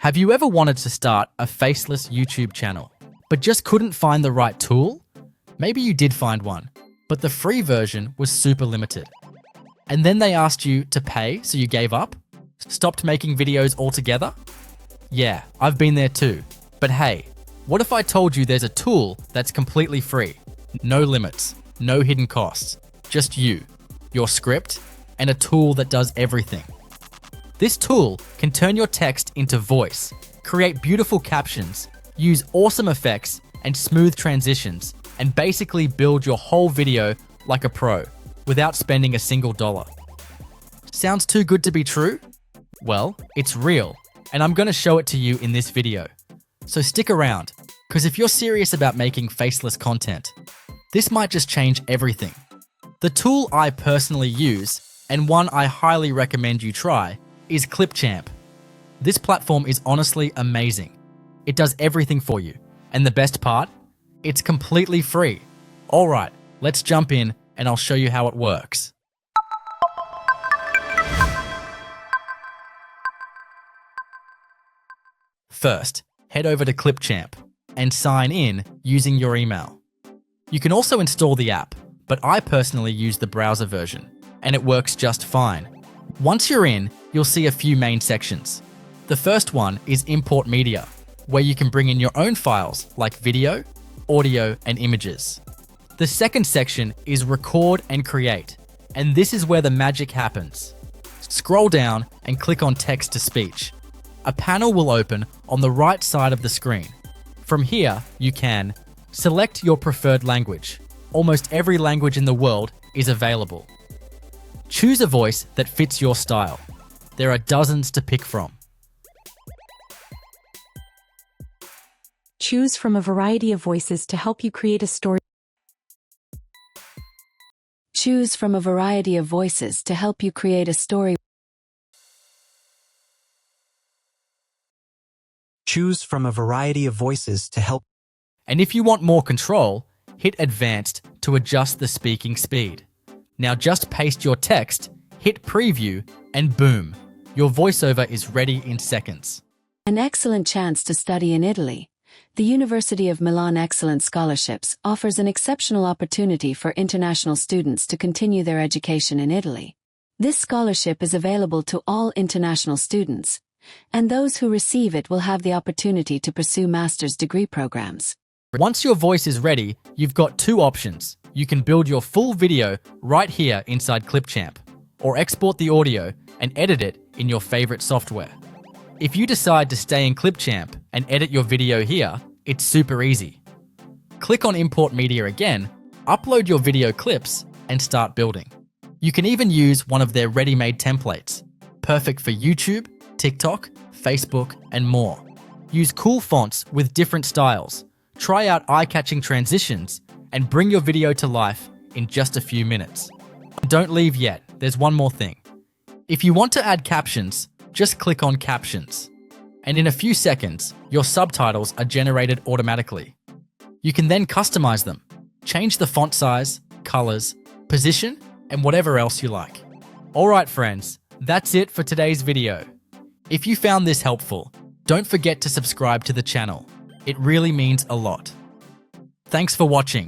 Have you ever wanted to start a faceless YouTube channel, but just couldn't find the right tool? Maybe you did find one, but the free version was super limited. And then they asked you to pay, so you gave up? Stopped making videos altogether? Yeah, I've been there too. But hey, what if I told you there's a tool that's completely free? No limits, no hidden costs, just you, your script, and a tool that does everything. This tool can turn your text into voice, create beautiful captions, use awesome effects and smooth transitions, and basically build your whole video like a pro without spending a single dollar. Sounds too good to be true? Well, it's real, and I'm going to show it to you in this video. So stick around, because if you're serious about making faceless content, this might just change everything. The tool I personally use, and one I highly recommend you try, is Clipchamp. This platform is honestly amazing. It does everything for you. And the best part? It's completely free. All right, let's jump in and I'll show you how it works. First, head over to Clipchamp and sign in using your email. You can also install the app, but I personally use the browser version, and it works just fine. Once you're in, you'll see a few main sections. The first one is Import Media, where you can bring in your own files like video, audio, and images. The second section is Record and Create, and this is where the magic happens. Scroll down and click on Text to Speech. A panel will open on the right side of the screen. From here, you can select your preferred language. Almost every language in the world is available. Choose a voice that fits your style. There are dozens to pick from. Choose from a variety of voices to help you create a story. Choose from a variety of voices to help you create a story. Choose from a variety of voices to help. And if you want more control, hit Advanced to adjust the speaking speed. Now just paste your text, hit Preview, and boom, your voiceover is ready in seconds. An excellent chance to study in Italy. The University of Milan Excellence Scholarships offers an exceptional opportunity for international students to continue their education in Italy. This scholarship is available to all international students, and those who receive it will have the opportunity to pursue master's degree programs. Once your voice is ready, you've got two options. You can build your full video right here inside Clipchamp, or export the audio and edit it in your favorite software. If you decide to stay in Clipchamp and edit your video here, it's super easy. Click on Import Media again, upload your video clips, and start building. You can even use one of their ready-made templates, perfect for YouTube, TikTok, Facebook, and more. Use cool fonts with different styles. Try out eye-catching transitions and bring your video to life in just a few minutes. Don't leave yet, there's one more thing. If you want to add captions, just click on Captions. And in a few seconds, your subtitles are generated automatically. You can then customize them, change the font size, colors, position, and whatever else you like. Alright friends, that's it for today's video. If you found this helpful, don't forget to subscribe to the channel. It really means a lot. Thanks for watching.